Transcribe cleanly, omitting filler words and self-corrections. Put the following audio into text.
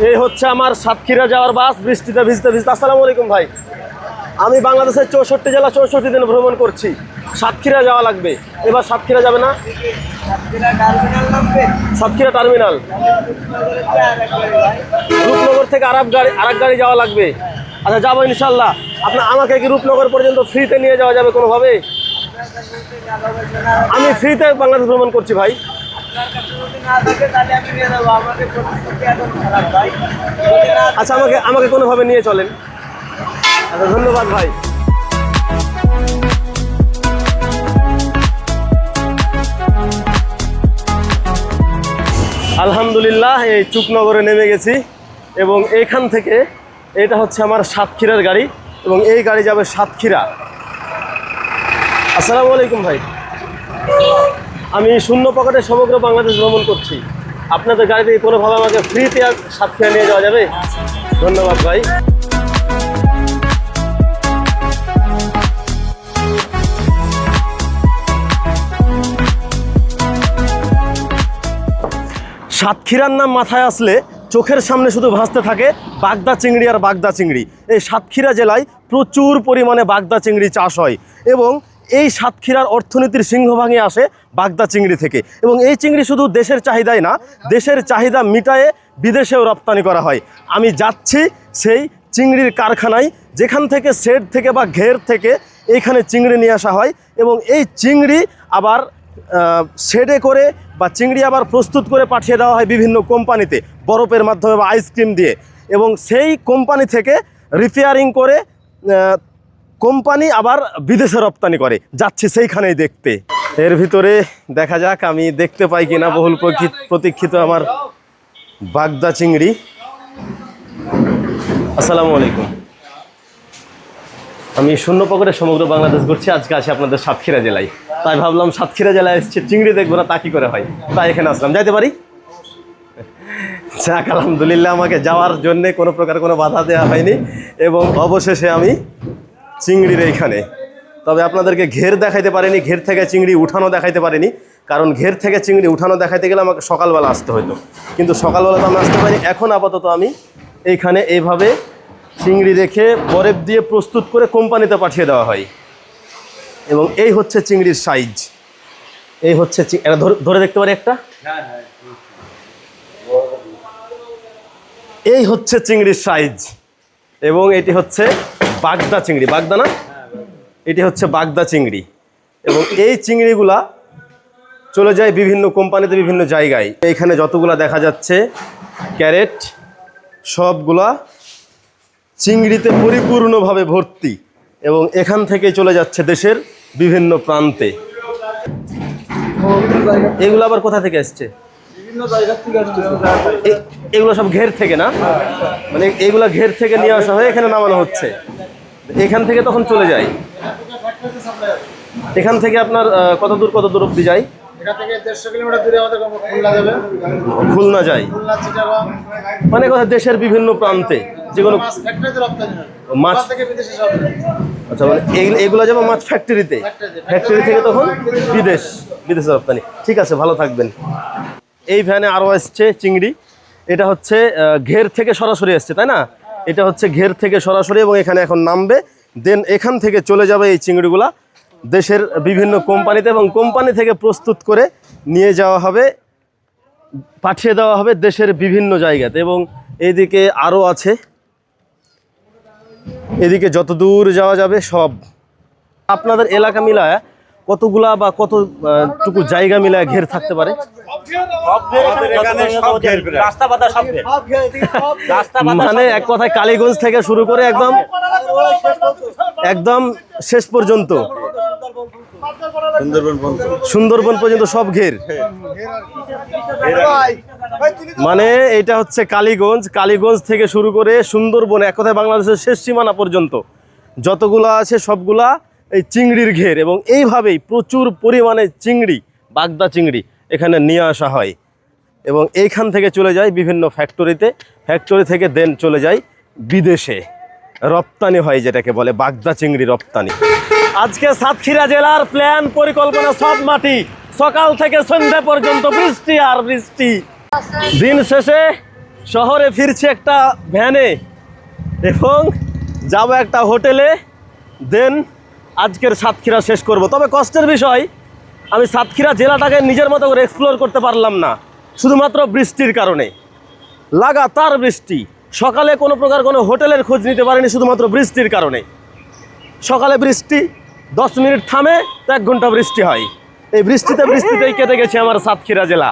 এই হচ্ছে আমার সাতক্ষীরা যাওয়ার বাস, বৃষ্টিতে ভিজতে ভিজতে। আসসালামু আলাইকুম ভাই, আমি বাংলাদেশের 64 জেলা 64 দিন ভ্রমণ করছি। সাতক্ষীরা যাওয়া লাগবে। এবার সাতক্ষীরা যাবে না? সাতক্ষীরা টার্মিনাল, রূপনগর থেকে আরেক গাড়ি যাওয়া লাগবে। আচ্ছা যাবো ইনশাল্লাহ। আমাকে কি রূপনগর পর্যন্ত ফ্রিতে নিয়ে যাওয়া যাবে কোনোভাবে? আমি ফ্রিতে বাংলাদেশ ভ্রমণ করছি ভাই। আচ্ছা আমাকে কোনোভাবে নিয়ে চলেন। আচ্ছা ধন্যবাদ ভাই। আলহামদুলিল্লাহ, এই চুকনগরে নেমে গেছি এবং এইখান থেকে এটা হচ্ছে আমার সাতক্ষীরার গাড়ি এবং এই গাড়ি যাবে সাতক্ষীরা। আসসালামু আলাইকুম ভাই, আমি শূন্য পকেটে সমগ্র বাংলাদেশ ভ্রমণ করছি। আপনাদের গাড়িতে কোনোভাবে আমাকে ফ্রিতে সাতক্ষীরা নিয়ে যাওয়া যাবে? ধন্যবাদ ভাই। সাতক্ষীরার নাম মাথায় আসলে চোখের সামনে শুধু ভাসতে থাকে বাগদা চিংড়ি আর বাগদা চিংড়ি। এই সাতক্ষীরা জেলায় প্রচুর পরিমাণে বাগদা চিংড়ি চাষ হয় এবং এই সাতক্ষীরার অর্থনীতির সিংহভাগই আসে বাগদা চিংড়ি থেকে। এবং এই চিংড়ি শুধু দেশের চাহিদাই না, দেশের চাহিদা মিটায়ে বিদেশেও রপ্তানি করা হয়। আমি যাচ্ছি সেই চিংড়ির কারখানায়, যেখান থেকে শেড থেকে বা ঘের থেকে এইখানে চিংড়ি নিয়ে আসা হয় এবং এই চিংড়ি আবার শেডে করে বা চিংড়ি আবার প্রস্তুত করে পাঠিয়ে দেওয়া হয় বিভিন্ন কোম্পানিতে বরফের মাধ্যমে বা আইসক্রিম দিয়ে, এবং সেই কোম্পানি থেকে রিপেয়ারিং করে কোম্পানি আবার বিদেশে রপ্তানি করে। যাচ্ছি সেইখানেই দেখতে। এর ভিতরে দেখা যাক আমি দেখতে পাই কিনা বহুল প্রতীক্ষিত আমার বাগদা চিংড়ি। আসসালামু আলাইকুম, আমি শূন্য পকেটে সমগ্র বাংলাদেশ ঘুরছি। আজকে আছি আপনাদের সাতক্ষীরা জেলায়, তাই ভাবলাম সাতক্ষীরা জেলায় এসেছি, চিংড়ি দেখবো না তা কি করে হয়, তাই এখানে আসলাম। যাইতে পারি? যাক আলহামদুলিল্লাহ, আমাকে যাওয়ার জন্যে কোনো প্রকার কোনো বাধা দেওয়া হয়নি এবং অবশেষে আমি চিংড়ির এইখানে। তবে আপনাদেরকে ঘের দেখাইতে পারিনি, ঘের থেকে চিংড়ি উঠানো দেখাইতে পারিনি, কারণ ঘের থেকে চিংড়ি উঠানো দেখাইতে গেলে আমাকে সকালবেলা আসতে হতো, কিন্তু সকালবেলা তো আমি আসতে পারিনি। এখন আপাতত আমি এইখানে এইভাবে চিংড়ি রেখে বরফ দিয়ে প্রস্তুত করে কোম্পানিতে পাঠিয়ে দেওয়া হয় এবং এই হচ্ছে চিংড়ির সাইজ। এই হচ্ছে এটা ধরে দেখতে পারি একটা, এই হচ্ছে চিংড়ির সাইজ এবং এটি হচ্ছে বাগদা চিংড়ি। বাগদা না, এটি হচ্ছে বাগদা চিংড়ি এবং এই চিংড়িগুলা চলে যায় বিভিন্ন কোম্পানিতে বিভিন্ন জায়গায়। এইখানে যতগুলা দেখা যাচ্ছে ক্যারেট, সবগুলা চিংড়িতে পরিপূর্ণভাবে ভর্তি এবং এখান থেকে চলে যাচ্ছে দেশের বিভিন্ন প্রান্তে। এগুলো আবার কোথা থেকে আসছে? এগুলো সব ঘের থেকে না, মানে এগুলা ঘের থেকে নিয়ে আসা হয়ে এখানে নামানো হচ্ছে, এখান থেকে তখন চলে যায়। এখান থেকে আপনার কত দূর অব্দি যায়? খুলনা যায়, মানে কথা দেশের বিভিন্ন প্রান্তে যেগুলো মাছ। আচ্ছা, মানে এগুলো যাবো মাছ ফ্যাক্টরিতে, ফ্যাক্টরি থেকে তখন বিদেশে রপ্তানি। ঠিক আছে, ভালো থাকবেন। এই ভ্যানে আরও আসছে চিংড়ি। এটা হচ্ছে ঘের থেকে সরাসরি আসছে, তাই না? এটা হচ্ছে ঘের থেকে সরাসরি এবং এখানে এখন নামবে, দেন এখান থেকে চলে যাবে এই চিংড়িগুলা দেশের বিভিন্ন কোম্পানিতে এবং কোম্পানি থেকে প্রস্তুত করে নিয়ে যাওয়া হবে, পাঠিয়ে দেওয়া হবে দেশের বিভিন্ন জায়গাতে। এবং এইদিকে আরও আছে, এদিকে যত দূর যাওয়া যাবে সব। আপনাদের এলাকা মিলায় কতগুলা বা কতটুকু জায়গা মিলায় ঘের থাকতে পারে? মানে এক কথায় কালীগঞ্জ থেকে শুরু করে একদম শেষ পর্যন্ত, সুন্দরবন পর্যন্ত সব ঘের। মানে এটা হচ্ছে কালীগঞ্জ থেকে শুরু করে সুন্দরবন, এক কথায় বাংলাদেশের শেষ সীমানা পর্যন্ত যতগুলা আছে সবগুলা এই চিংড়ির ঘের। এবং এইভাবেই প্রচুর পরিমাণে চিংড়ি, বাগদা চিংড়ি এখানে নিয়ে আসা হয় এবং এইখান থেকে চলে যায় বিভিন্ন ফ্যাক্টরিতে, ফ্যাক্টরি থেকে দেন চলে যায় বিদেশে, রপ্তানি হয়, যেটাকে বলে বাগদা চিংড়ি রপ্তানি। আজকে সাতক্ষীরা জেলার প্ল্যান পরিকল্পনা সব মাটি, সকাল থেকে সন্ধ্যা পর্যন্ত বৃষ্টি আর বৃষ্টি। দিন শেষে শহরে ফিরছি একটা ভ্যানে এবং যাব একটা হোটেলে, দেন আজকের সাতক্ষীরা শেষ করব। তবে কষ্টের বিষয়, আমি সাতক্ষীরা জেলাটাকে নিজের মতো করে এক্সপ্লোর করতে পারলাম না, শুধুমাত্র বৃষ্টির কারণে। লাগাতার বৃষ্টি, সকালে কোনো প্রকার কোনো হোটেলের খোঁজ নিতে পারিনি শুধুমাত্র বৃষ্টির কারণে। সকালে বৃষ্টি 10 মিনিট থামে তো 1 ঘন্টা বৃষ্টি হয়। এই বৃষ্টিতেই কেটে গেছে আমার সাতক্ষীরা জেলা।